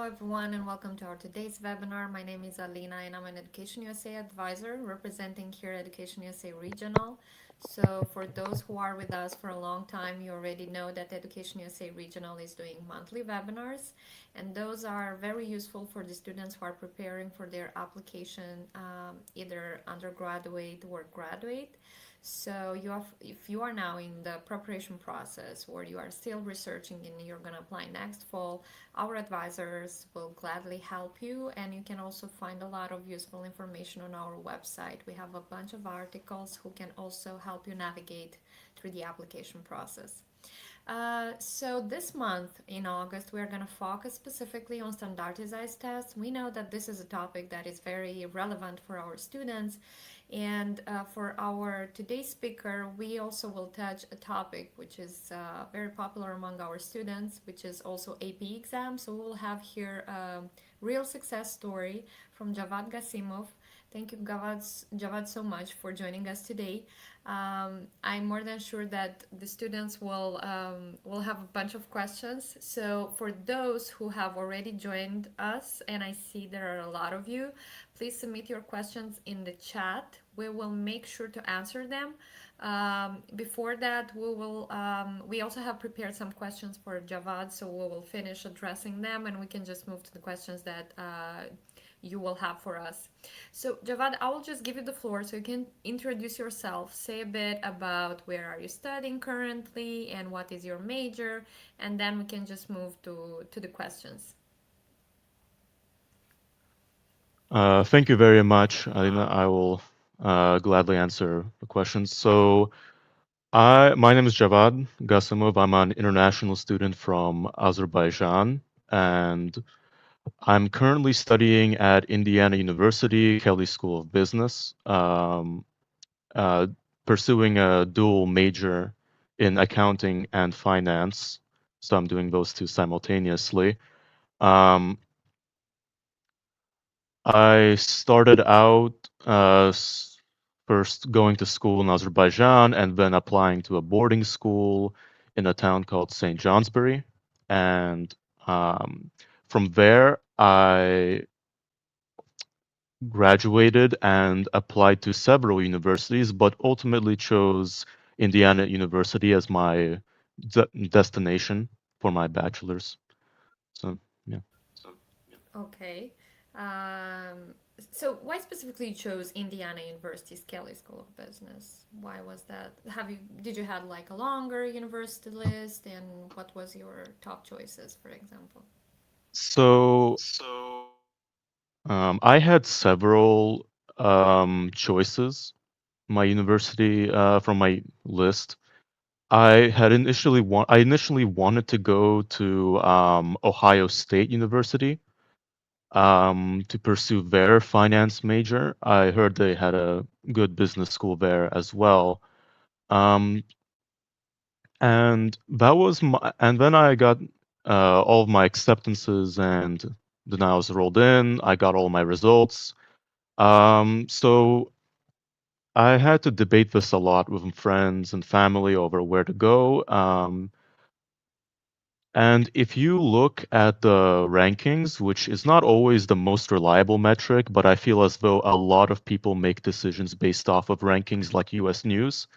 everyone, and welcome to our today's webinar. My name is Alina, and I'm an Education USA advisor representing here Education USA Regional. So, for those who are with us for a long time, you already know that Education USA Regional is doing monthly webinars, and those are very useful for the students who are preparing for their application, either undergraduate or graduate. So if you are now in the preparation process or you are still researching and you're going to apply next fall, our advisors will gladly help you, and you can also find a lot of useful information on our website. We have a bunch of articles who can also help you navigate through the application process. So this month in August, we are going to focus specifically on standardized tests. We know that this is a topic that is very relevant for our students. And for our today's speaker, we also will touch a topic which is very popular among our students, which is also AP exam. So we'll have here a real success story from Javad Gasimov. Thank you, Javad, so much for joining us today. I'm more than sure that the students will have a bunch of questions. So for those who have already joined us, and I see there are a lot of you, please submit your questions in the chat. We will make sure to answer them. Before that, we also have prepared some questions for Javad, so we will finish addressing them, and we can just move to the questions that you will have for us. So Javad, I will just give you the floor so you can introduce yourself, say a bit about where are you studying currently and what is your major, and then we can just move to the questions. Thank you very much, Alina. I will gladly answer the questions. My name is Javad Gasimov. I'm an international student from Azerbaijan, and I'm currently studying at Indiana University, Kelley School of Business, uh, pursuing a dual major in accounting and finance. So I'm doing those two simultaneously. Um, I started out first going to school in Azerbaijan and then applying to a boarding school in a town called St. Johnsbury. And from there, I graduated and applied to several universities, but ultimately chose Indiana University as my destination for my bachelor's. So, yeah. Okay. Um, so why specifically you chose Indiana University's Kelley School of Business? Why was that? Did you had like a longer university list, and what was your top choices, for example? So, I had several choices. My university from my list. I initially wanted to go to Ohio State University to pursue their finance major. I heard they had a good business school there as well. Um, and then I got all of my acceptances and denials rolled in. I got all my results. So I had to debate this a lot with friends and family over where to go. And if you look at the rankings, which is not always the most reliable metric, but I feel as though a lot of people make decisions based off of rankings like US News,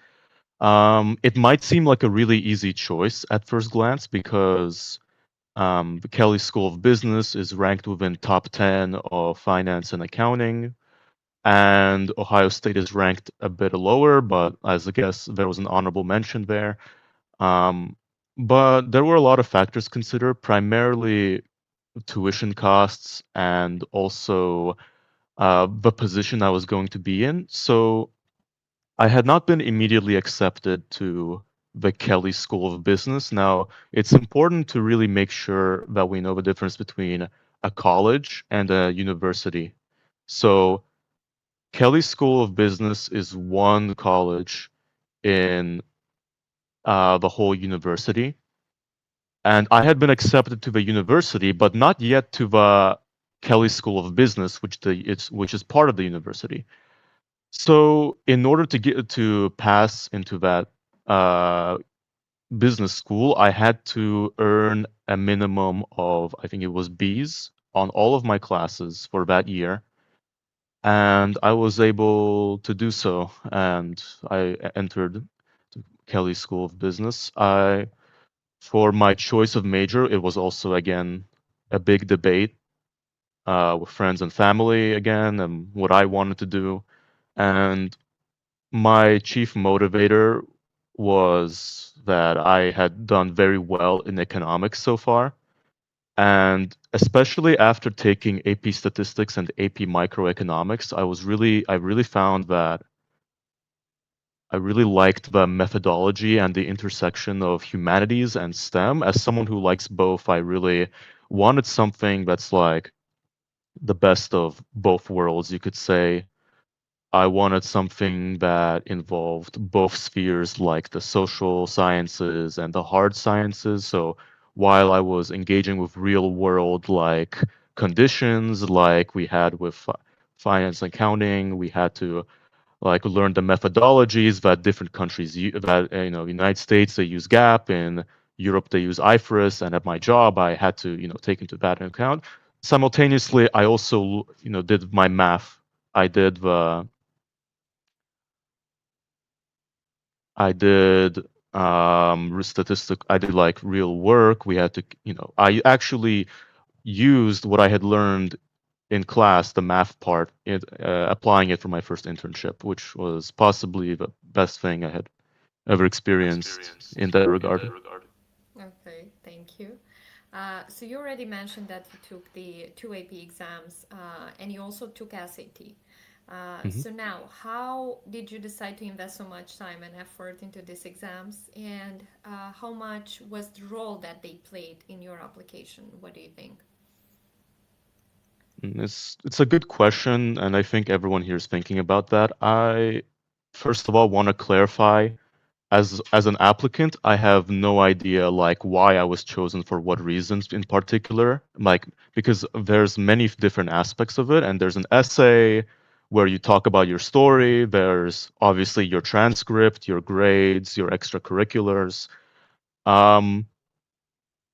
it might seem like a really easy choice at first glance because the Kelley School of Business is ranked within top 10 of finance and accounting. And Ohio State is ranked a bit lower, but as I guess there was an honorable mention there. Um, but there were a lot of factors considered, primarily tuition costs and also the position I was going to be in. So I had not been immediately accepted to the Kelley School of Business. Now, it's important to really make sure that we know the difference between a college and a university. So Kelley School of Business is one college in the whole university. And I had been accepted to the university, but not yet to the Kelley School of Business, which is part of the university. So, in order to get to pass into that uh, business school, I had to earn a minimum of, I think it was B's on all of my classes for that year, and I was able to do so, and I entered the Kelley School of Business. For my choice of major, it was also again a big debate with friends and family again, and what I wanted to do. And my chief motivator was that I had done very well in economics so far. And especially after taking AP statistics and AP microeconomics, I really found that I really liked the methodology and the intersection of humanities and STEM. As someone who likes both, I really wanted something that's like the best of both worlds, you could say. I wanted something that involved both spheres, like the social sciences and the hard sciences. So while I was engaging with real world like conditions, like we had with finance and accounting, we had to like learn the methodologies that different countries that United States they use GAAP, in Europe they use IFRS, and at my job I had to take into that into account. Simultaneously, I also did my math. I did the I did statistic. I did like real work. We had to I actually used what I had learned in class, the math part, applying it for my first internship, which was possibly the best thing I had ever experienced in that regard. Okay, thank you. So you already mentioned that you took the two AP exams and you also took SAT. Mhm. So now, how did you decide to invest so much time and effort into these exams, and how much was the role that they played in your application? What do you think? It's a good question, and I think everyone here is thinking about that. I first of all want to clarify, as an applicant, I have no idea like why I was chosen for what reasons in particular. Like because there's many different aspects of it, and there's an essay where you talk about your story. There's obviously your transcript, your grades, your extracurriculars. Um,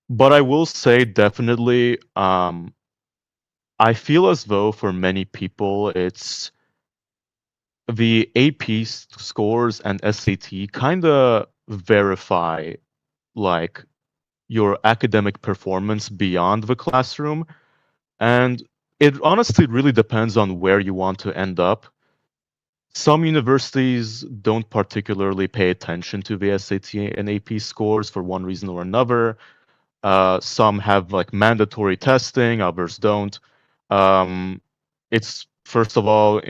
but I will say definitely, I feel as though for many people, it's the AP scores and SAT kind of verify like your academic performance beyond the classroom. And it honestly really depends on where you want to end up. Some universities don't particularly pay attention to the SAT and AP scores for one reason or another. Some have like mandatory testing, others don't. Um, it's first of all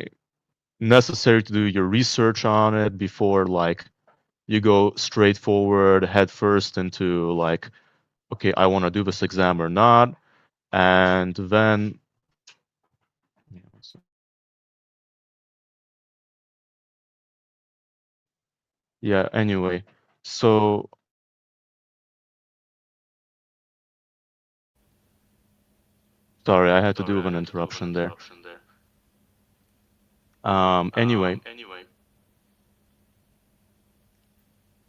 necessary to do your research on it before like you go straight forward head first into like, okay, I want to do this exam or not. And then, yeah, anyway, so sorry, I had to do with an interruption there. Anyway,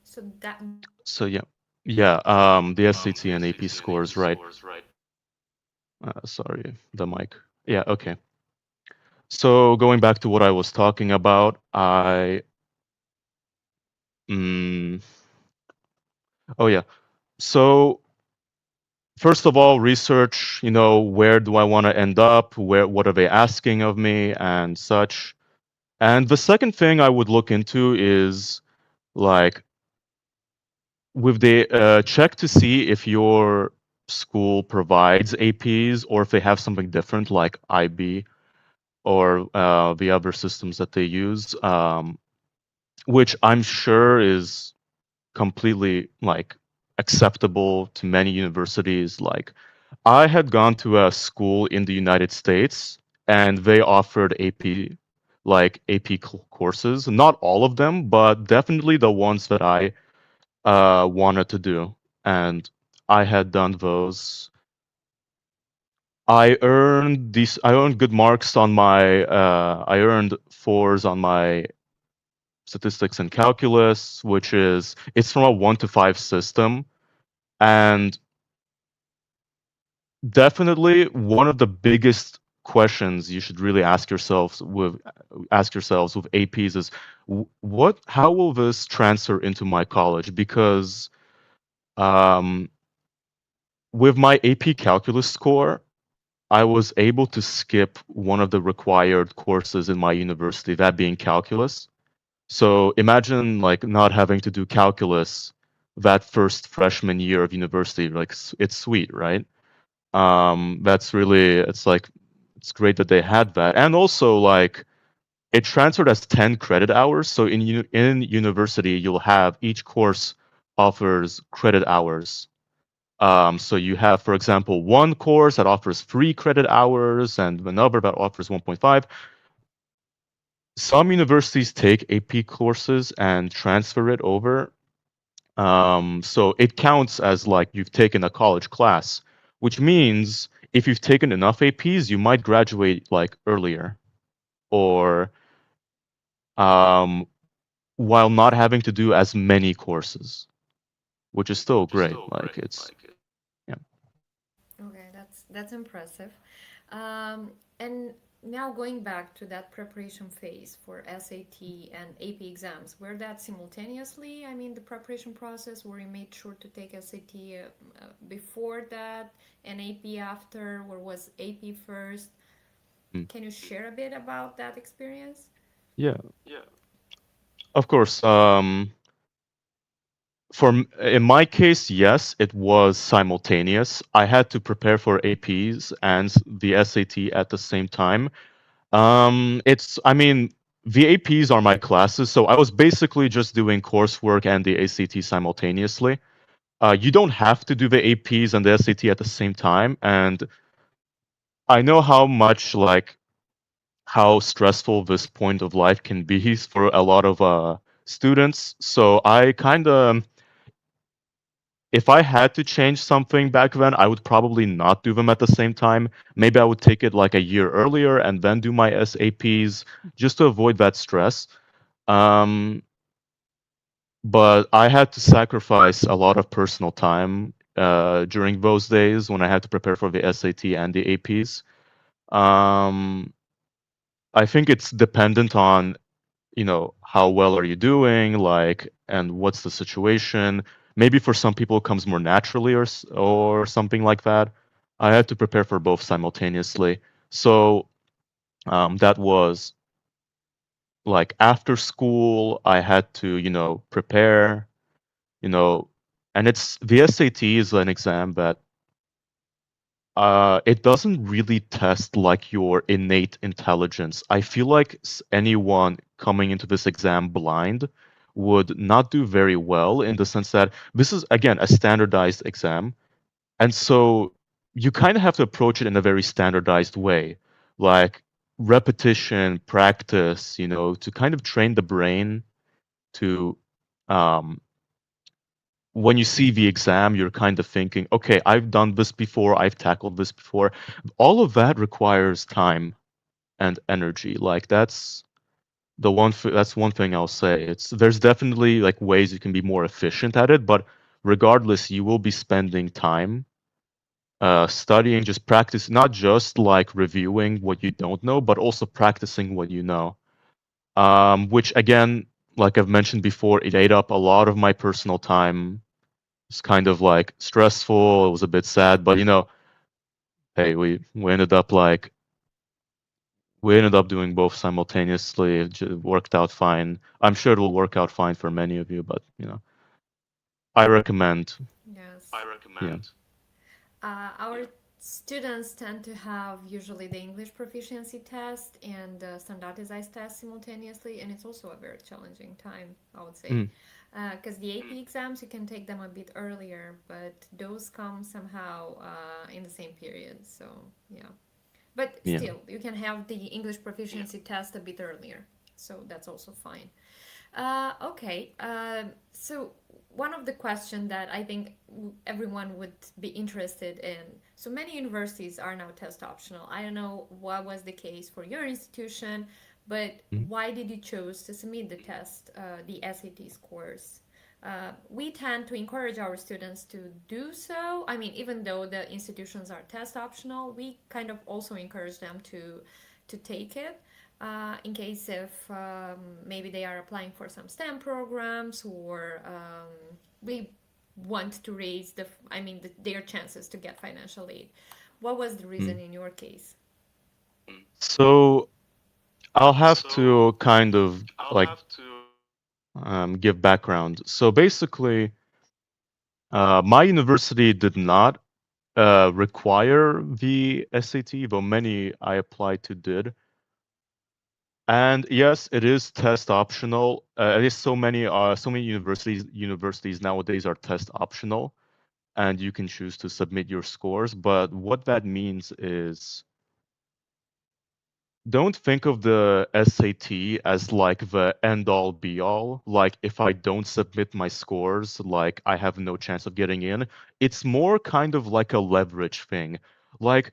So that so yeah, yeah, the SAT and AP scores, right? Sorry, the mic. Yeah, okay. So going back to what I was talking about, mm, oh yeah. So first of all, research, where do I want to end up? What are they asking of me and such? And the second thing I would look into is like with the check to see if your school provides APs or if they have something different like IB or the other systems that they use, which I'm sure is completely like acceptable to many universities. Like I had gone to a school in the United States and they offered AP like AP courses, not all of them, but definitely the ones that I wanted to do. And I had done those. I earned good marks on my I earned fours on my statistics and calculus, which is it's from a 1 to 5 system. And Definitely one of the biggest questions you should really ask yourselves with APs is what how will this transfer into my college? Because um, with my AP calculus score, I was able to skip one of the required courses in my university, that being calculus. So imagine like not having to do calculus that first freshman year of university. Like it's sweet, right? That's really it's like it's great that they had that, and also like it transferred as 10 credit hours. So in university, you'll have each course offers credit hours. So you have, for example, one course that offers 3 credit hours and another that offers 1.5. Some universities take AP courses and transfer it over. So it counts as like you've taken a college class, which means if you've taken enough APs, you might graduate like earlier or um, while not having to do as many courses, which is still great. Like it's yeah. Okay, that's impressive. Um, and now going back to that preparation phase for SAT and AP exams, were that simultaneously? I mean, the preparation process where you made sure to take SAT before that and AP after, or was AP first? Mm. Can you share a bit about that experience? Yeah, of course. In my case, yes, it was simultaneous. I had to prepare for APs and the SAT at the same time. I mean, the APs are my classes, so I was basically just doing coursework and the ACT simultaneously. You don't have to do the APs and the SAT at the same time, and I know how much like how stressful this point of life can be for a lot of students. So I kind of if I had to change something back then, I would probably not do them at the same time. Maybe I would take it like a year earlier and then do my SAPs just to avoid that stress. Um, but I had to sacrifice a lot of personal time during those days when I had to prepare for the SAT and the APs. Um, I think it's dependent on how well are you doing, like, and what's the situation. Maybe for some people it comes more naturally or something like that. I had to prepare for both simultaneously. So that was like after school, I had to, prepare, you know, and it's the SAT is an exam that it doesn't really test like your innate intelligence. I feel like anyone coming into this exam blind would not do very well in the sense that this is again a standardized exam, and so you kind of have to approach it in a very standardized way, like repetition, practice, to kind of train the brain to um, when you see the exam, you're kind of thinking, okay, I've done this before, I've tackled this before. All of that requires time and energy. Like that's one thing I'll say. It's there's definitely like ways you can be more efficient at it, but regardless, you will be spending time studying, just practice, not just like reviewing what you don't know, but also practicing what you know. Which again, like I've mentioned before, it ate up a lot of my personal time. It's kind of like stressful. It was a bit sad, but hey, we ended up doing both simultaneously. It worked out fine. I'm sure it will work out fine for many of you, but I recommend. Yes. Yeah. Our students tend to have usually the English proficiency test and the standardized test simultaneously, and it's also a very challenging time, I would say. Mm, Because the AP exams, you can take them a bit earlier, but those come somehow in the same period. So, yeah. But yeah. still, you can have the English proficiency test a bit earlier. So, that's also fine. Okay. So one of the questions that I think everyone would be interested in. So many universities are now test optional. I don't know what was the case for your institution, but Mm. why did you choose to submit the test, the SAT scores? We tend to encourage our students to do so. I mean, even though the institutions are test optional, we kind of also encourage them to take it in case if maybe they are applying for some STEM programs or we want to raise their chances to get financial aid. What was the reason Mm. in your case? So I'll have to kind of like give background. So basically, my university did not require the SAT, though many I applied to did. And yes, it is test optional. At least so many universities nowadays are test optional, and you can choose to submit your scores. But what that means is don't think of the SAT as like the end all be all. Like if I don't submit my scores, like I have no chance of getting in. It's more kind of like a leverage thing. Like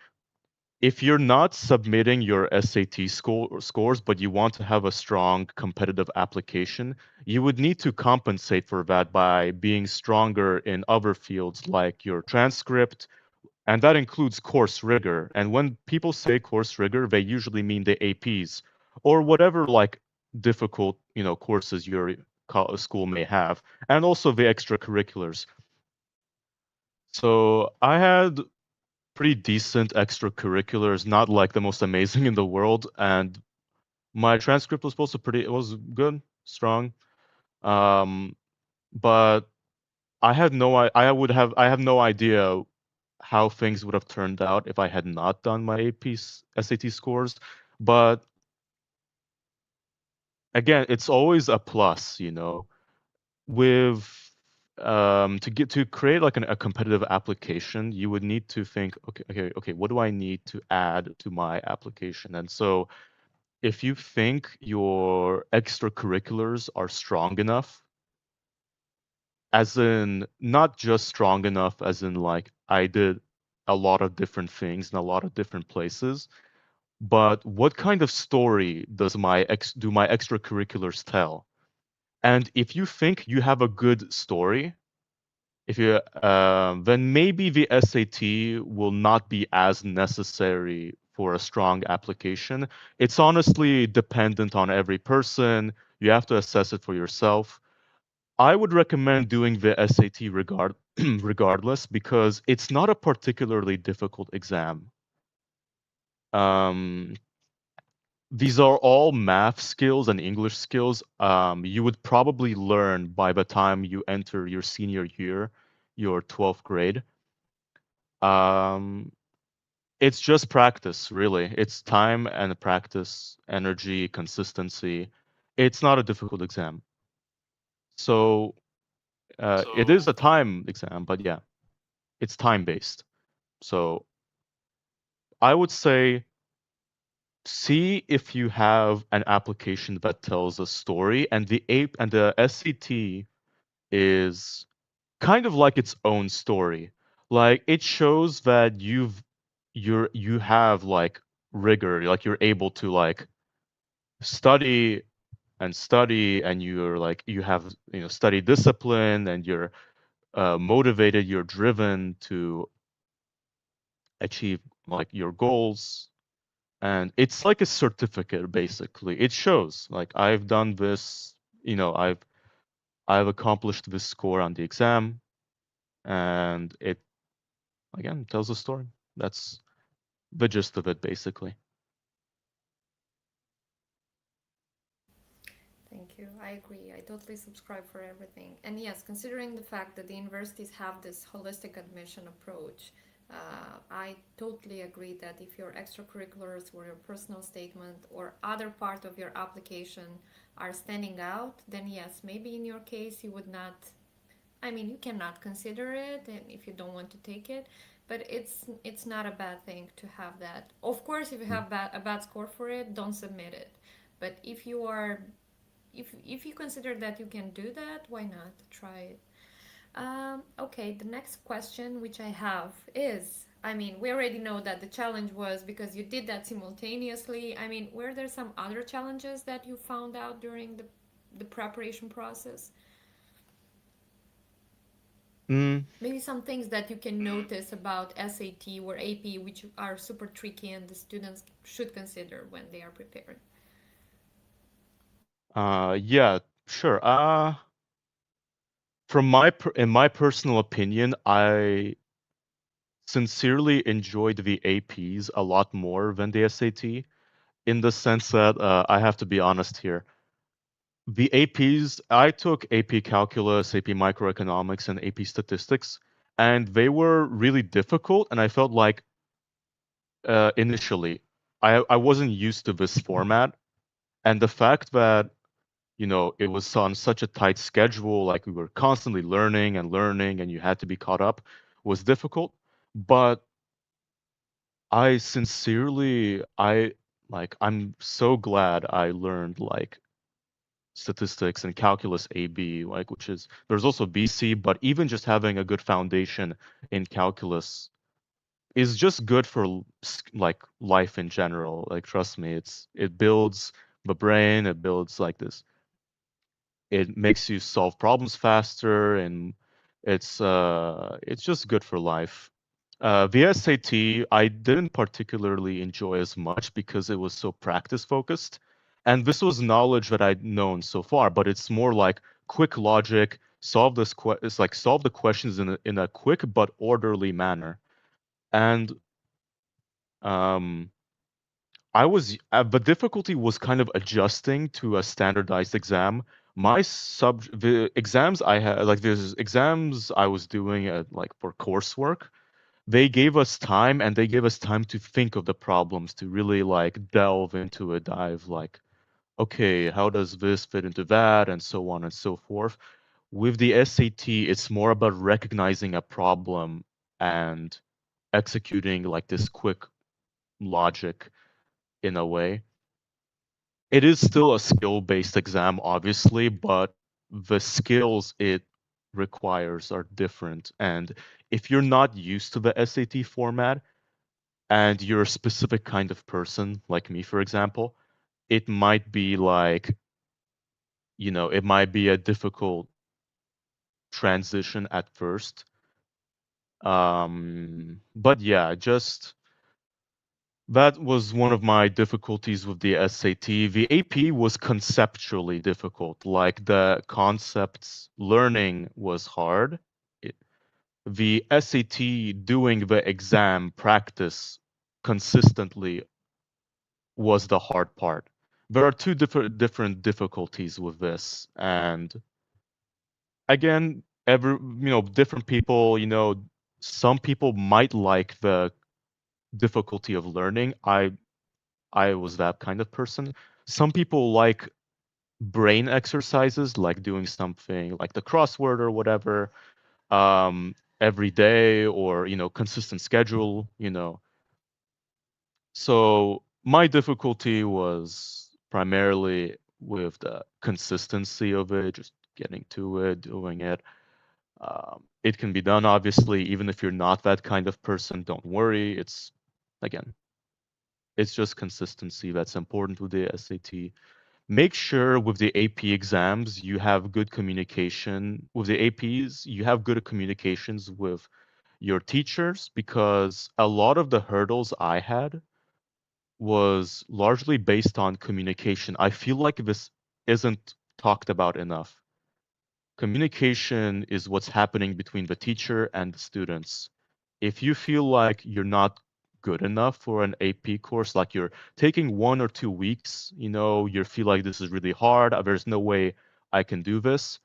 if you're not submitting your SAT scores, but you want to have a strong competitive application, you would need to compensate for that by being stronger in other fields like your transcript, and that includes course rigor. And when people say course rigor, they usually mean the APs or whatever like difficult, courses your school may have, and also the extracurriculars. So I had pretty decent extracurriculars, not like the most amazing in the world, and my transcript was also it was good, strong. Um, but I have no idea how things would have turned out if I had not done my SAT scores. But again, it's always a plus, with to create like a competitive application, you would need to think, okay, what do I need to add to my application? And so if you think your extracurriculars are strong enough, as in not just strong enough as in like I did a lot of different things in a lot of different places, but what kind of story do my extracurriculars tell? And if you think you have a good story, if you then maybe the SAT will not be as necessary for a strong application. It's honestly dependent on every person. You have to assess it for yourself. I would recommend doing the SAT regardless because it's not a particularly difficult exam. Um, these are all math skills and English skills you would probably learn by the time you enter your senior year, your 12th grade. Um, it's just practice, really. It's time and practice, energy, consistency. It's not a difficult exam. So it is a time exam, but yeah, it's time based. So I would say see if you have an application that tells a story, and the SCT is kind of like its own story. Like it shows that you have like rigor, like you're able to like study and you're like you have study discipline and you're motivated, you're driven to achieve like your goals. And it's like a certificate basically. It shows like I've done this, I've accomplished this score on the exam, and it again tells a story. That's the gist of it basically. Thank you. I agree. I totally subscribe for everything. And yes, considering the fact that the universities have this holistic admission approach, I totally agree that if your extracurriculars or your personal statement or other part of your application are standing out, then yes, maybe in your case you would not. I mean, you cannot consider it, and if you don't want to take it, but it's not a bad thing to have that. Of course, if you Mm. have a bad score for it, don't submit it. But if you consider that you can do that, why not try it? Okay, the next question which I have is, I mean, we already know that the challenge was because you did that simultaneously. I mean, were there some other challenges that you found out during the preparation process? Mm, Maybe some things that you can notice about SAT or AP, which are super tricky and the students should consider when they are preparing. yeah, sure. In my personal opinion, I sincerely enjoyed the APs a lot more than the SAT, in the sense that I have to be honest here. The APs, I took AP Calculus, AP Microeconomics, and AP Statistics, and they were really difficult, and I felt like initially I wasn't used to this format, and the fact that it was on such a tight schedule, like we were constantly learning and learning, and you had to be caught up, was difficult. But I sincerely, I'm so glad I learned like statistics and calculus AB, like which is there's also BC, but even just having a good foundation in calculus is just good for like life in general. Like trust me, it builds the brain, it builds like this. It makes you solve problems faster, and it's just good for life. The SAT I didn't particularly enjoy as much because it was so practice focused, and this was knowledge that I'd known so far, but it's more like quick logic, it's like solve the questions in a quick but orderly manner. And um the difficulty was kind of adjusting to a standardized exam. The exams I had, like there's exams I was doing at, like for coursework. They gave us time, and they gave us time to think of the problems, to really like delve into a dive, like, okay, how does this fit into that, and so on and so forth. With the SAT, it's more about recognizing a problem and executing like this quick logic in a way. It is still a skill-based exam, obviously, but the skills it requires are different. And if you're not used to the SAT format and you're a specific kind of person, like me, for example, it might be like, it might be a difficult transition at first. But yeah, just that was one of my difficulties with the SAT. The AP was conceptually difficult. Like the concepts learning was hard. It- the SAT doing the exam practice consistently was the hard part. There are two different difficulties with this, and again, different people. Some people might like the difficulty of learning. I was that kind of person. Some people like brain exercises, like doing something like the crossword or whatever, every day, or consistent schedule. So my difficulty was primarily with the consistency of it, just getting to it, doing it. It can be done, obviously, even if you're not that kind of person. Don't worry. Again, it's just consistency that's important with the SAT. Make sure with the AP exams you have good communication. With the APs, you have good communications with your teachers, because a lot of the hurdles I had was largely based on communication. I feel like this isn't talked about enough. Communication is what's happening between the teacher and the students. If you feel like you're not good enough for an AP course, like you're taking 1 or 2 weeks, you feel like this is really hard, there's no way I can do this,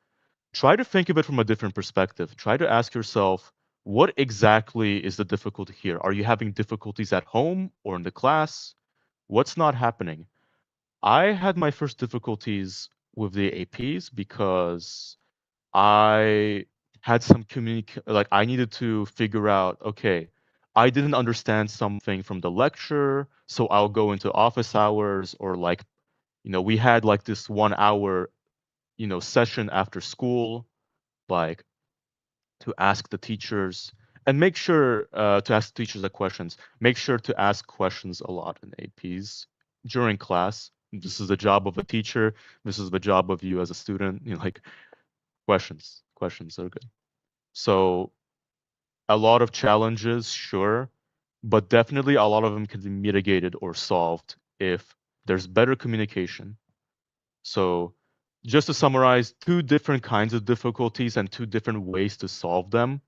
try to think of it from a different perspective. Try to ask yourself, what exactly is the difficulty here? Are you having difficulties at home or in the class? What's not happening? I had my first difficulties with the APs because I had some like I needed to figure out, okay, I didn't understand something from the lecture, so I'll go into office hours, or like, we had like this 1 hour, session after school, like to ask the teachers, and make sure to ask the teachers the questions. Make sure to ask questions a lot in APs during class. This is the job of a teacher. This is the job of you as a student. Like questions. Questions are good. So a lot of challenges, sure, but definitely a lot of them can be mitigated or solved if there's better communication. So just to summarize, two different kinds of difficulties and two different ways to solve them,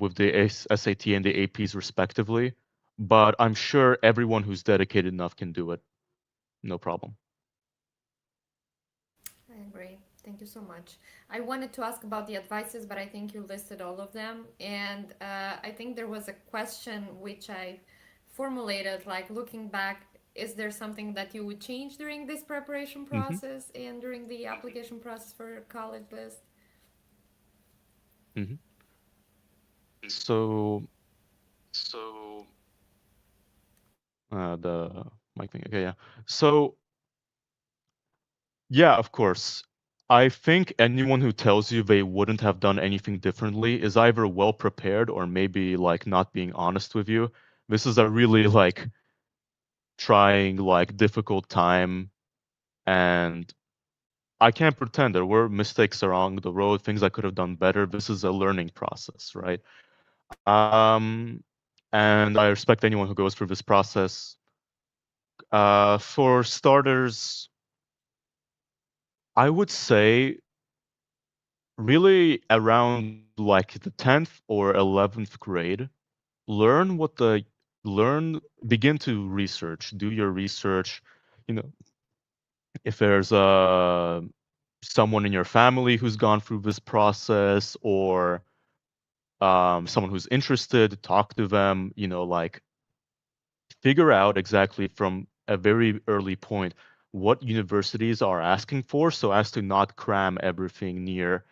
with the SAT and the APs respectively. But I'm sure everyone who's dedicated enough can do it. No problem. I agree. Thank you so much. I wanted to ask about the advices, but I think you listed all of them. And I think there was a question which I formulated, like looking back, is there something that you would change during this preparation Hmm. process and during the application process for your college list? Hmm. So the mic thing. Okay, yeah. So yeah, of course. I think anyone who tells you they wouldn't have done anything differently is either well prepared or maybe like not being honest with you. This is a really like trying, like difficult time, and I can't pretend there were mistakes along the road, things I could have done better. This is a learning process, right? And I respect anyone who goes through this process. For starters, I would say really around like the 10th or 11th grade, learn what the learn begin to research, do your research, you know, if there's someone in your family who's gone through this process or someone who's interested, talk to them, like figure out exactly from a very early point what universities are asking for so as to not cram everything near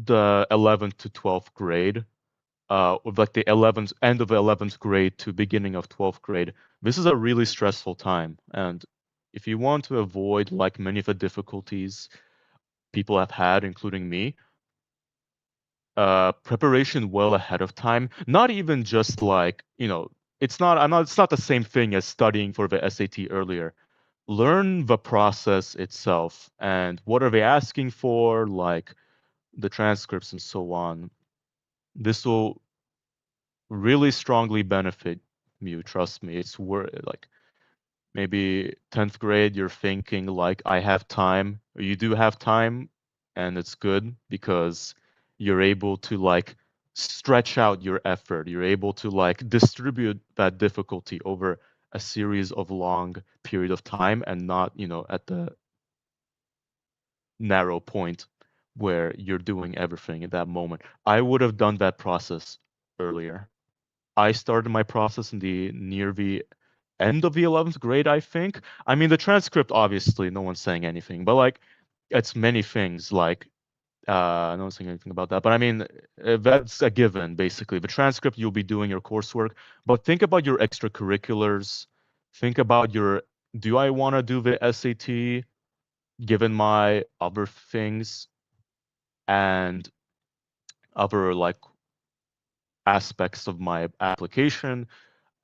the 11th to 12th grade, with like the 11th end of 11th grade to beginning of 12th grade. This is a really stressful time, and if you want to avoid like many of the difficulties people have had, including me, preparation well ahead of time. Not even just like, it's not the same thing as studying for the SAT earlier. Learn the process itself and what are they asking for, like the transcripts and so on. This will really strongly benefit you, trust me. It's worth like maybe 10th grade, you're thinking like, I have time. You do have time, and it's good because you're able to like stretch out your effort. You're able to like distribute that difficulty over a series of long period of time and not, at the narrow point where you're doing everything at that moment. I would have done that process earlier. I started my process in the near the end of the 11th grade, I think. I mean, the transcript, obviously, no one's saying anything, but like, it's many things. Like, no one's saying anything about that. But I mean, that's a given, basically. The transcript, you'll be doing your coursework, but think about your extracurriculars. Think about your, do I want to do the SAT given my other things and other like aspects of my application?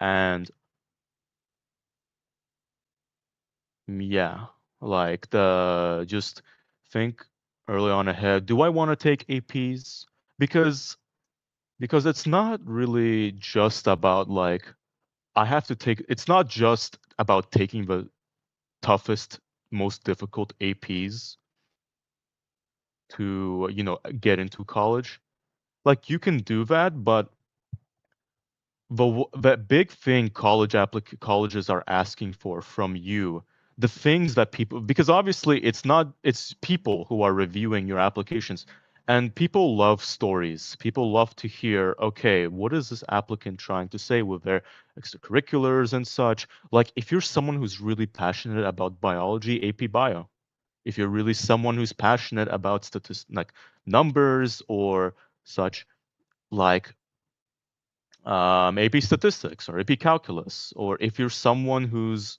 And yeah, like the just think early on ahead. Do I want to take APs? Because it's not really just about like I have to take it's not just about taking the toughest, most difficult APs to, get into college. Like you can do that, but the big thing colleges are asking for from you, the things that people, because obviously it's people who are reviewing your applications, and people love stories. People love to hear, okay, what is this applicant trying to say with their extracurriculars and such. Like if you're someone who's really passionate about biology, AP bio. If you're really someone who's passionate about like numbers or such, like AP statistics or AP calculus, or if you're someone who's,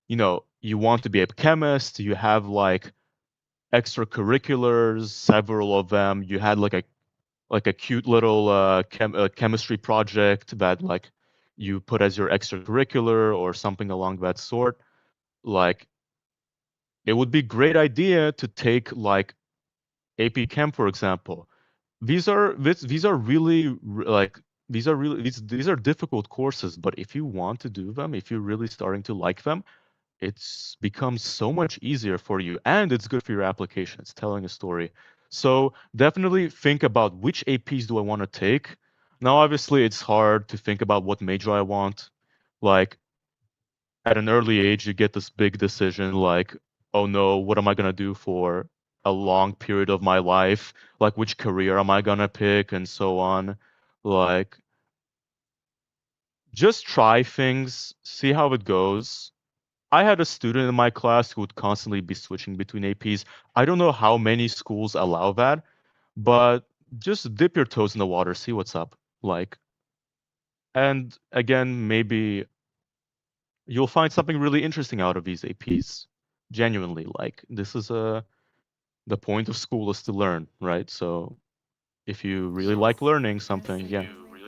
you want to be a chemist, you have like extracurriculars, several of them. You had like a cute little chemistry project that like you put as your extracurricular or something along that sort. Like it would be great idea to take like AP Chem, for example. these are really like these are difficult courses, but if you want to do them, if you're really starting to like them, it's becomes so much easier for you and it's good for your application. It's telling a story. So definitely think about which APs do I want to take. Now, obviously, it's hard to think about what major I want. Like at an early age, you get this big decision like, oh no, what am I going to do for a long period of my life? Like, which career am I going to pick and so on. Like, just try things, see how it goes. I had a student in my class who would constantly be switching between APs. I don't know how many schools allow that, but just dip your toes in the water, see what's up. Like, and again, maybe you'll find something really interesting out of these APs. Genuinely, like this is the point of school is to learn, right? So if you really Yes, like learning yes, something, I yeah. totally agree.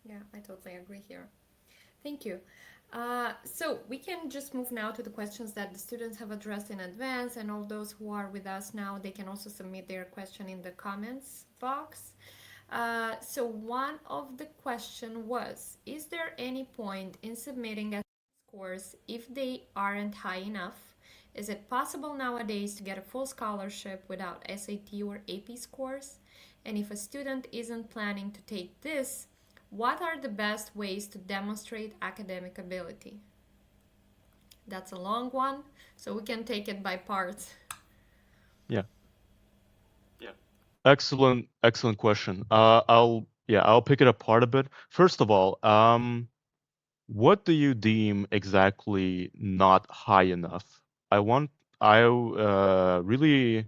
Yeah, I totally agree here. Thank you. So we can just move now to the questions that the students have addressed in advance, and all those who are with us now, they can also submit their question in the comments box. So one of the question was, is there any point in submitting a scores if they aren't high enough? Is it possible nowadays to get a full scholarship without SAT or AP scores? And if a student isn't planning to take this, what are the best ways to demonstrate academic ability? That's a long one, so we can take it by parts. Yeah. Excellent question. I'll pick it apart a bit. First of all, what do you deem exactly not high enough? I want I really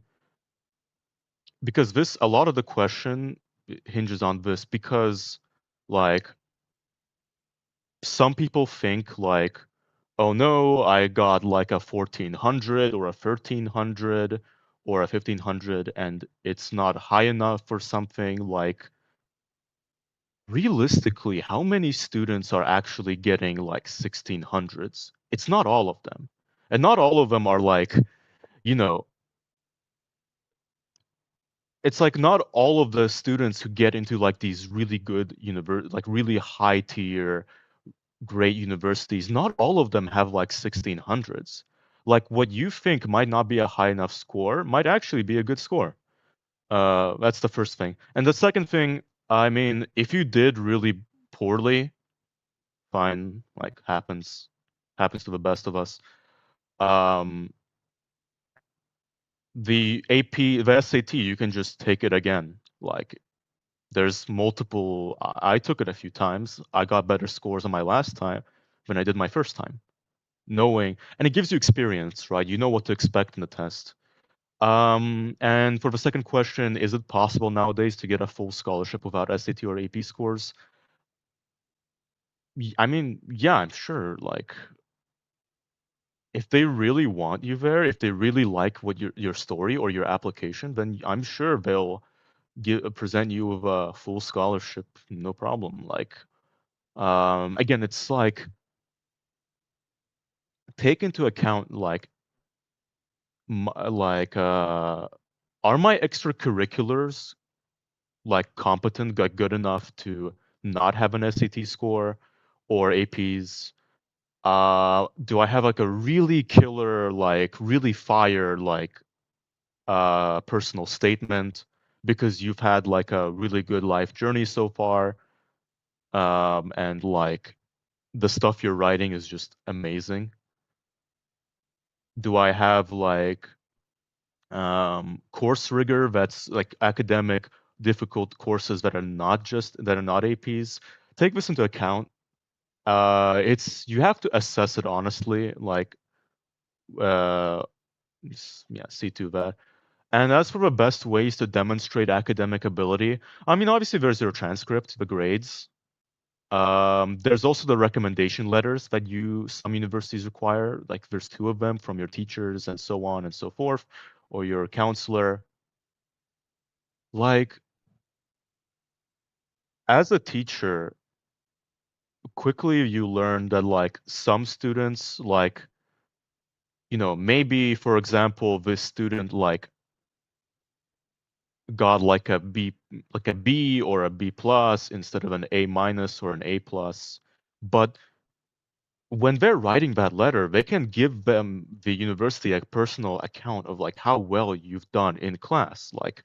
because this a lot of the question hinges on this because like some people think like, oh no, I got like a 1400 or a 1300 or a 1500 and it's not high enough for something. Like realistically, how many students are actually getting like 1600s? It's not all of them. And not all of them are like, you know, it's like not all of the students who get into like these really good like really high tier great universities, not all of them have like 1600s. Like what you think might not be a high enough score might actually be a good score. That's the first thing. And the second thing, I mean, if you did really poorly, fine, like happens to the best of us. Um, the AP, the SAT, you can just take it again. Like there's multiple. I took it a few times. I got better scores on my last time than I did my first time. Knowing, and it gives you experience, right? You know what to expect in the test. And for the second question, is it possible nowadays to get a full scholarship without SAT or AP scores? I mean, yeah, I'm sure. Like, if they really want you there, if they really like what your story or your application, then I'm sure they'll present you with a full scholarship, no problem. Like, again, it's like take into account like like are my extracurriculars like competent, got good enough to not have an SAT score or APs? Do I have like a really killer, like really fire, like personal statement because you've had like a really good life journey so far, and like the stuff you're writing is just amazing? Do I have like course rigor that's like academic difficult courses that are not APs? Take this into account. It's you have to assess it honestly, like uh, yeah, see to that. And as for the best ways to demonstrate academic ability, I mean, obviously there's your transcript, the grades. There's also the recommendation letters that some universities require. Like there's two of them from your teachers and so on and so forth, or your counselor. Like as a teacher, quickly you learn that like some students like, maybe for example, this student like got like a B or a B plus instead of an A minus or an A plus. But when they're writing that letter, they can give them the university a personal account of like how well you've done in class. Like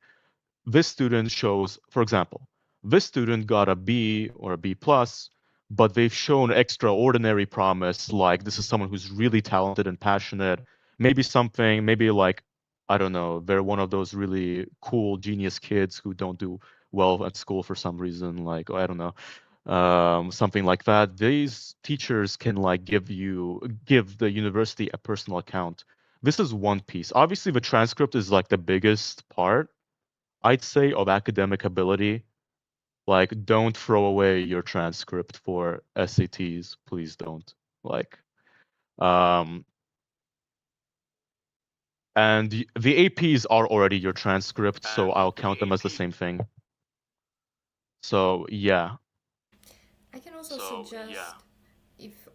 this student shows, for example, this student got a B or a B plus, but they've shown extraordinary promise. Like this is someone who's really talented and passionate. Maybe like, I don't know, they're one of those really cool genius kids who don't do well at school for some reason. Like, I don't know, something like that. These teachers can like give the university a personal account. This is one piece. Obviously, the transcript is like the biggest part, I'd say, of academic ability. Like, don't throw away your transcript for SATs. Please don't. Like, um, and the APs are already your transcript, so I'll count them as the same thing. So yeah. I can also suggest,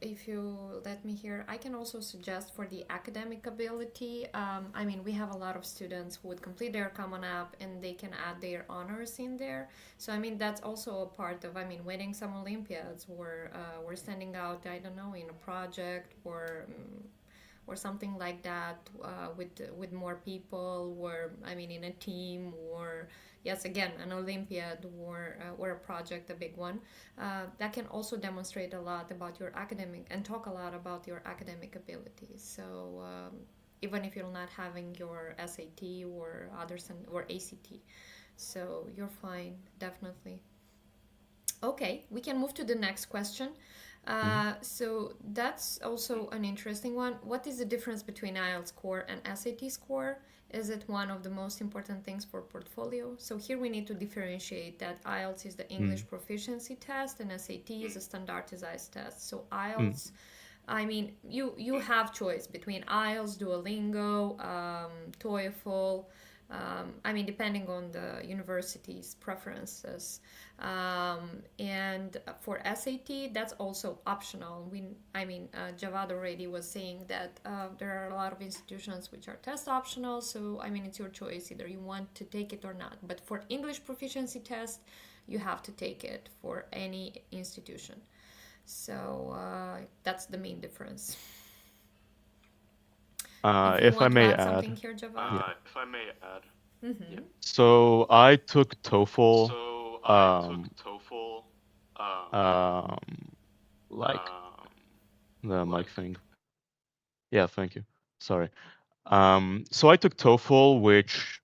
if you let me here, I can also suggest for the academic ability. I mean, we have a lot of students who would complete their Common App and they can add their honors in there. So I mean, that's also a part of, I mean, winning some Olympiads, or we're standing out, I don't know, in a project, or something like that, with more people, or I mean in a team, or yes, again, an Olympiad, or a project, a big one, that can also demonstrate a lot about your academic and talk a lot about your academic abilities. So even if you're not having your SAT or or ACT, so you're fine, definitely. Okay, we can move to the next question. Mhm. So that's also an interesting one. What is the difference between IELTS score and SAT score? Is it one of the most important things for portfolio? So here we need to differentiate that IELTS is the Mm. English proficiency test and SAT is a standardized test. So Mm. IELTS, I mean, you have choice between IELTS, Duolingo, TOEFL. I mean, depending on the university's preferences. And for SAT, that's also optional. I mean, Javad already was saying that there are a lot of institutions which are test optional. So, I mean, it's your choice, either you want to take it or not. But for English proficiency test, you have to take it for any institution. So that's the main difference. If you If I want to may add something add, here, Javad. yeah. Mm-hmm. So I took TOEFL, um, um, like the mic thing. Yeah, thank you. Sorry. So I took TOEFL, which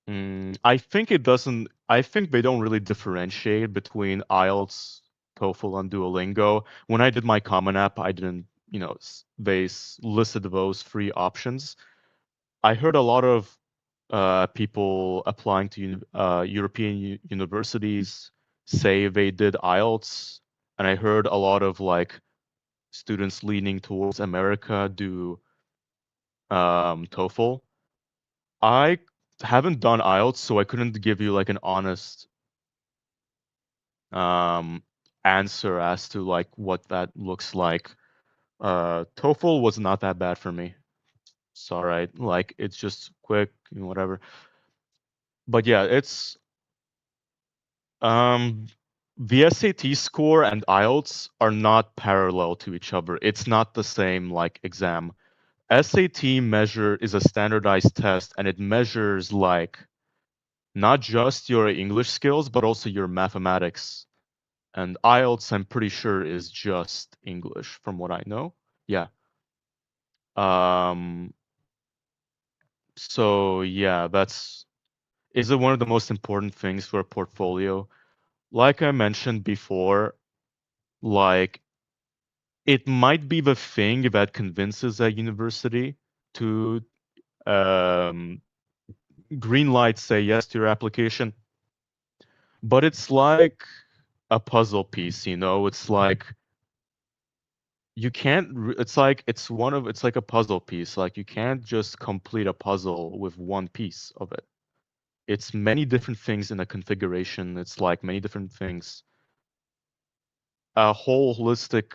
I think it doesn't. I think they don't really differentiate between IELTS, TOEFL, and Duolingo. When I did my Common App, I didn't. Listed those three options. I heard a lot of people applying to European universities say they did IELTS, and I heard a lot of like students leaning towards America do TOEFL. I haven't done IELTS, so I couldn't give you like an honest um, answer as to like what that looks like. TOEFL was not that bad for me. It's all right. Like it's just quick, whatever. But yeah, it's um the SAT score and IELTS are not parallel to each other. It's not the same like exam. SAT measure is a standardized test and it measures like not just your English skills but also your mathematics. And IELTS, I'm pretty sure, is just English from what I know. Yeah. Um so yeah, that's is it one of the most important things for a portfolio. Like I mentioned before, like it might be the thing that convinces a university to um, green light say yes to your application, but it's like a puzzle piece, it's like you can't it's like it's like a puzzle piece, like you can't just complete a puzzle with one piece of it. It's many different things in a configuration. It's like many different things, a whole holistic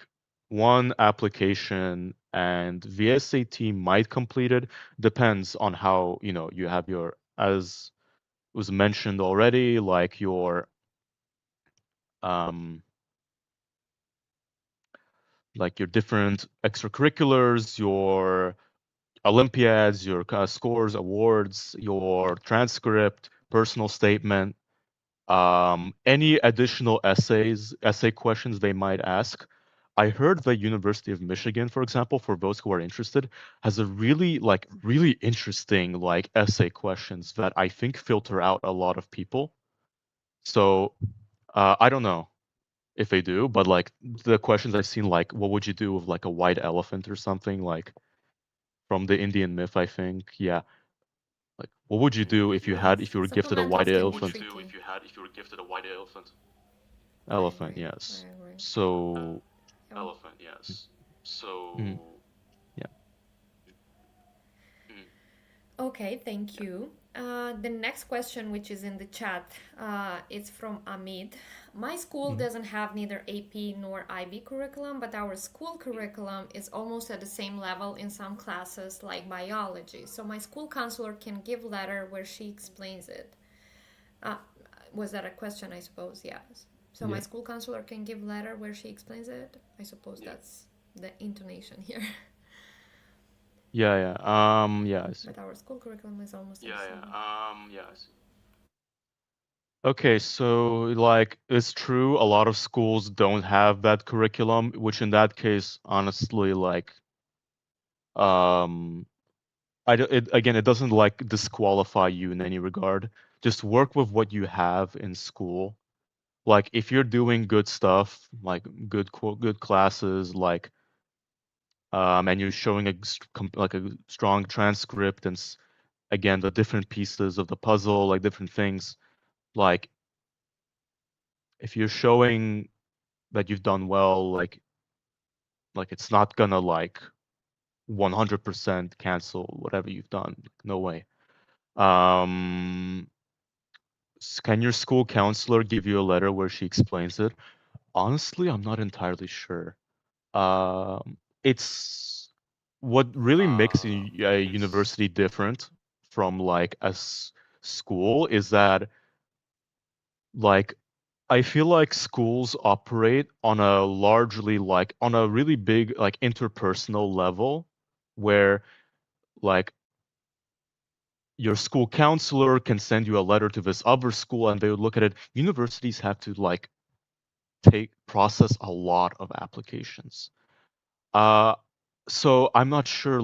one application, and the SAT might complete it. Depends on how, you have your as was mentioned already, like um, your different extracurriculars, your Olympiads, your scores, awards, your transcript, personal statement, any additional essay questions they might ask. I heard the University of Michigan, for example, for those who are interested, has a really interesting essay questions that I think filter out a lot of people. So I don't know if they do, but the questions I've seen, like what would you do with like a white elephant or something, like from the Indian myth, I think. Yeah. Like what would you do if Yes, if you were some gifted a white mementos can be elephant? tricky. I Elephant, agree. I yes. agree. So Yeah. mm, yeah. Okay, thank you. The next question, which is in the chat, it's from Amit. My school Mhm. doesn't have neither AP nor IB curriculum, but our school curriculum is almost at the same level in some classes, like biology. So my school counselor can give letter where she explains it. Uh, was that a question? I suppose yes. So my Yeah. school counselor can give letter where she explains it. I suppose that's the intonation here. Yeah, yeah. Yeah, I see. But our school curriculum is almost the same. Okay, so it's true a lot of schools don't have that curriculum, which in that case, honestly, um again, it doesn't disqualify you in any regard. Just work with what you have in school. Like if you're doing good stuff, like good classes, and you're showing a strong transcript and again the different pieces of the puzzle, like different things, like if you're showing that you've done well, it's not gonna 100% cancel whatever you've done. No way. Um, can your school counselor give you a letter where she explains it? Honestly, I'm not entirely sure. It's what really makes a university different from school is that like I feel like schools operate on a on a really big interpersonal level where like your school counselor can send you a letter to this other school and they would look at it. Universities have to take process a lot of applications. Uh so I'm not sure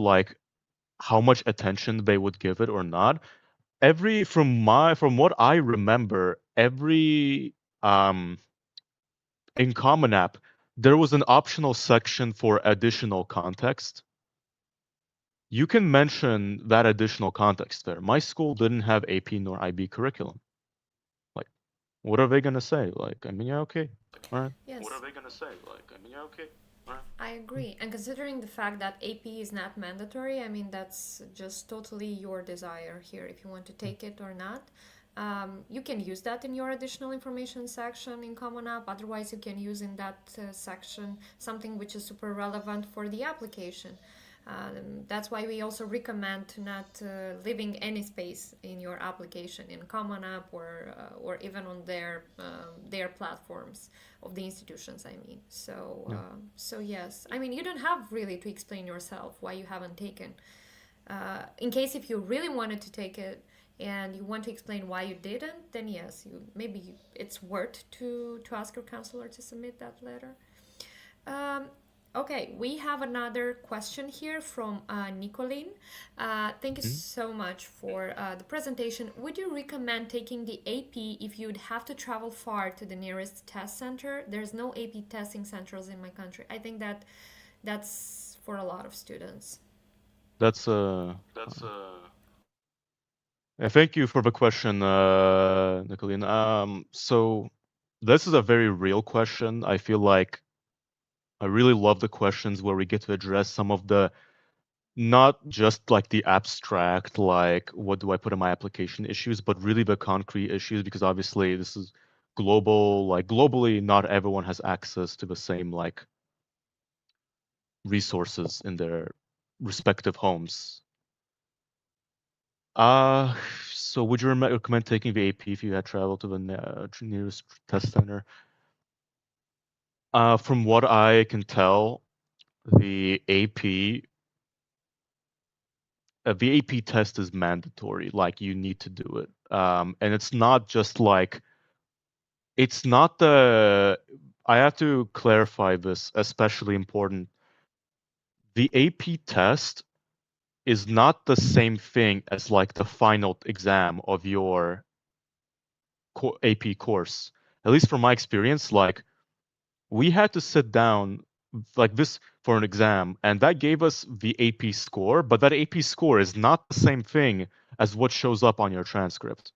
how much attention they would give it or not. From what I remember, every in Common App, there was an optional section for additional context. You can mention that additional context there. My school didn't have AP nor IB curriculum. Like, what are they gonna say? Like, I mean, yeah, okay, all right. Yes, I agree. And considering the fact that AP is not mandatory, I mean, that's just totally your desire here if you want to take it or not. You can use that in your additional information section in Common App. Otherwise, you can use in that section something which is super relevant for the application. That's why we also recommend to not leaving any space in your application in Common App or even on their platforms of the institutions. I mean, Yeah. so yes, I mean you don't have really to explain yourself why you haven't taken. In case if you really wanted to take it and you want to explain why you didn't, then yes, it's worth to ask your counselor to submit that letter. Um, okay, we have another question here from Nicolene. Thank you Mhm. so much for the presentation. Would you recommend taking the AP if you'd have to travel far to the nearest test center? There's no AP testing centers in my country. I think that's for a lot of students. That's thank you for the question, Nicolene. So this is a very real question. I feel like I really love the questions where we get to address some of the not just the abstract, what do I put in my application issues, but really the concrete issues, because obviously this is global, globally, not everyone has access to the same resources in their respective homes. Uh, So would you recommend taking the AP if you had traveled to the nearest test center? From what I can tell, the AP the AP test is mandatory. Like you need to do it. And it's not just like it's not the. I have to clarify this, especially important. The AP test is not the same thing as like the final exam of your AP course. At least from my experience, like we had to sit down like this for an exam, and that gave us the AP score, but that AP score is not the same thing as what shows up on your transcript.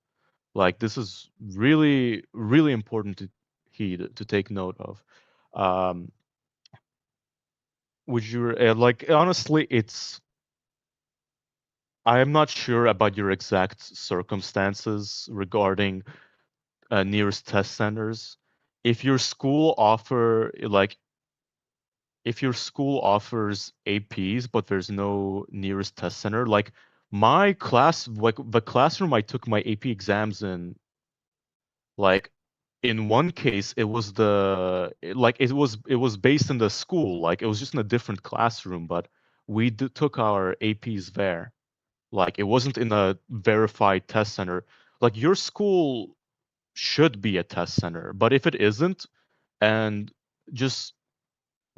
Like this is really, really important to heed to take note of. Um, would you like honestly, it's I am not sure about your exact circumstances regarding nearest test centers. If your school offer like if your school offers APs but there's no nearest test center, like my class, like the classroom I took my AP exams in, like in one case it was based in the school, like it was just in a different classroom, but we took our APs there. Like it wasn't in a verified test center. Like your school should be a test center, but if it isn't, and just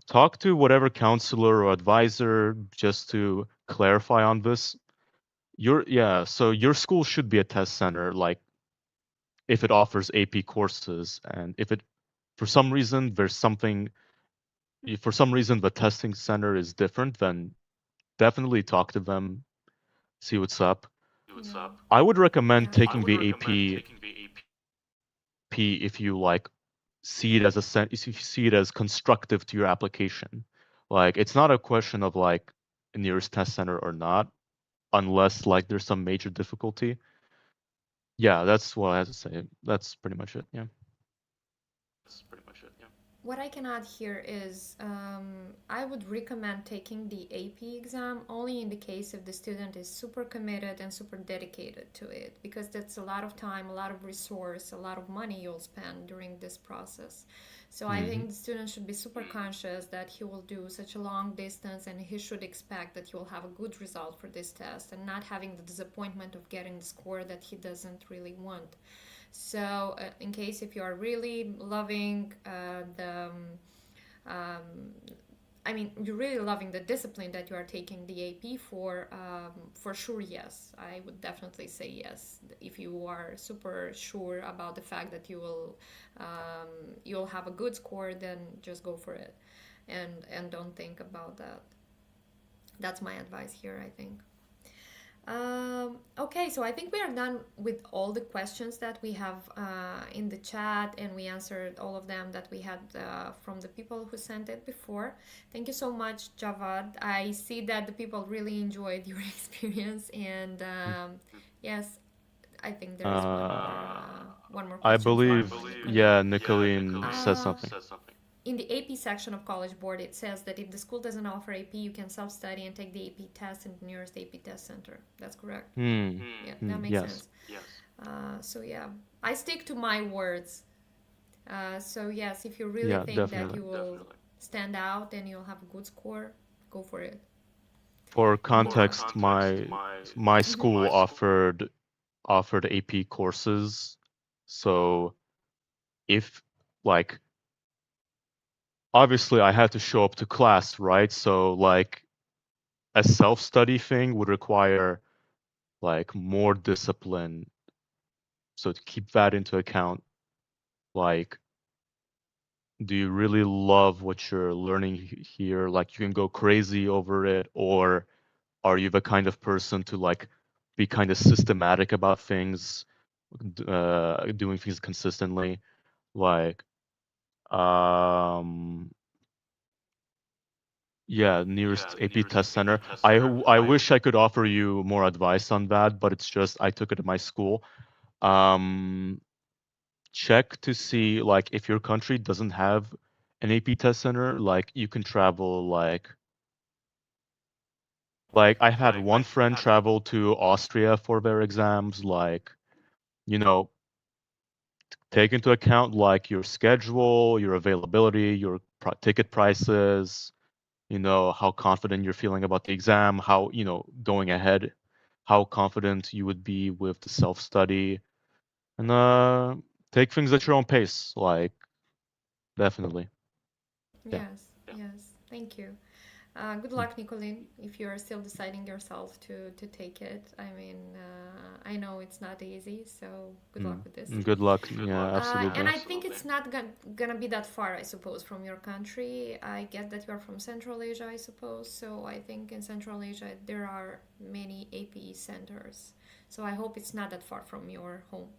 talk to whatever counselor or advisor just to clarify on this. So your school should be a test center, like if it offers AP courses, and if it for some reason there's something for some reason the testing center is different, then definitely talk to them, see what's up. Yeah. I would recommend Yeah. taking the AP if you like see it as if you see it as constructive to your application. Like it's not a question of like nearest test center or not, unless like there's some major difficulty. Yeah, that's what I have to say. That's pretty much it. Yeah. What I can add here is I would recommend taking the AP exam only in the case if the student is super committed and super dedicated to it, because that's a lot of time, a lot of resource, a lot of money you'll spend during this process. So I Hmm. think the student should be super conscious that he will do such a long distance, and he should expect that he will have a good result for this test and not having the disappointment of getting the score that he doesn't really want. So, in case if you are really loving um, I mean, you're really loving the discipline that you are taking the AP for sure, yes. I would definitely say yes. If you are super sure about the fact that you'll have a good score, then just go for it, and don't think about that. That's my advice here, I think. Okay, so I think we are done with all the questions that we have in the chat, and we answered all of them that we had from the people who sent it before. Thank you so much, Javad. I see that the people really enjoyed your experience, and yes, I think there is one more I question from believe, Nicolene. yeah, Nicolene said Uh, something. in the AP section of College Board, it says that if the school doesn't offer AP, you can self study and take the AP test in the nearest AP test center. That's correct. Hmm. Yeah, that makes Yes. sense. So, yeah, I stick to my words. So, yes, if you really Yeah, think that definitely. you will stand out and you'll have a good score, go for it. For Uh, context, my school offered AP courses. So if like obviously I had to show up to class, right? So like a self-study thing would require like more discipline. So to keep that into account, like do you really love what you're learning here? Like you can go crazy over it, or are you the kind of person to like be kind of systematic about things, doing things consistently? Like, um, yeah, nearest AP test center. I wish I could offer you more advice on that, but it's just I took it at my school. Um, check to see like if your country doesn't have an AP test center, like you can travel like Like I had one friend travel to Austria for their exams. Like, you know, take into account like your schedule, your availability, your ticket prices, how confident you're feeling about the exam, how, going ahead, how confident you would be with the self-study, and take things at your own pace, like definitely. Yeah. Yes, yes. Thank you. Good Mm. luck, Nicolene, if you're still deciding yourself to take it. I mean, I know it's not easy, so good luck Mm. with this. Good luck. Yeah, And absolutely. I think it's not gonna be that far, I suppose, from your country. I get that you're from Central Asia, I suppose. So I think in Central Asia there are many APE centers. So I hope it's not that far from your home.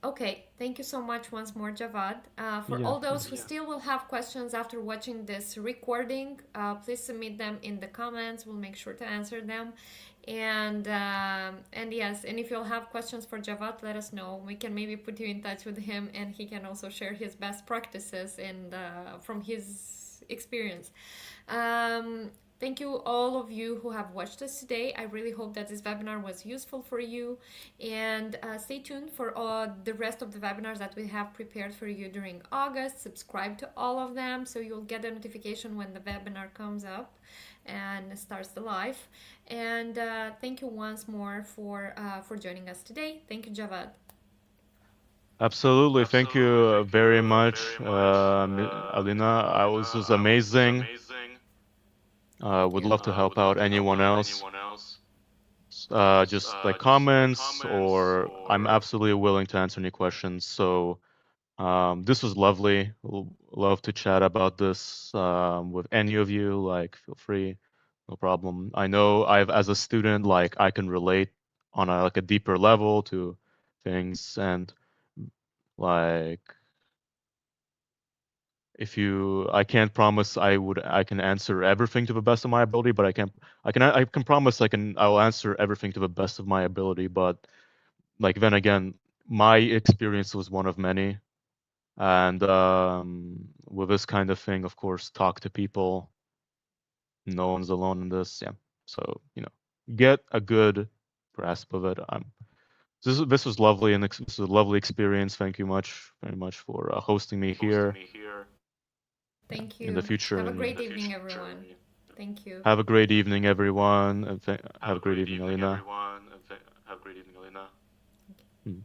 Okay, thank you so much once more, Javad. For Yeah, all those who thanks. still will have questions after watching this recording, please submit them in the comments. We'll make sure to answer them. And yes, and if you'll have questions for Javad, let us know. We can maybe put you in touch with him, and he can also share his best practices and from his experience. Um, Thank you, all of you who have watched us today. I really hope that this webinar was useful for you. And stay tuned for the rest of the webinars that we have prepared for you during August. Subscribe to all of them so you'll get a notification when the webinar comes up and starts the live. And thank you once more for joining us today. Thank you, Javad. Absolutely. Thank you very much, Alina. This was amazing. Thank Would you. love to help out anyone else. Just like comments, or I'm absolutely willing to answer any questions. So this was lovely. Love to chat about this with any of you. Like, feel free, no problem. I know as a student, like I can relate on a deeper level to things, and like I can't promise I can answer everything to the best of my ability, but I can promise I will answer everything to the best of my ability. But like then again, my experience was one of many. And with this kind of thing, of course, talk to people. No one's alone in this. Yeah. So, get a good grasp of it. This was lovely, and this was a lovely experience. Thank you very much for hosting me here. Yeah. Thank In the you. future, Have a and great evening, everyone. Thank you. have a great evening, everyone. And have a great evening, Alina. Mm.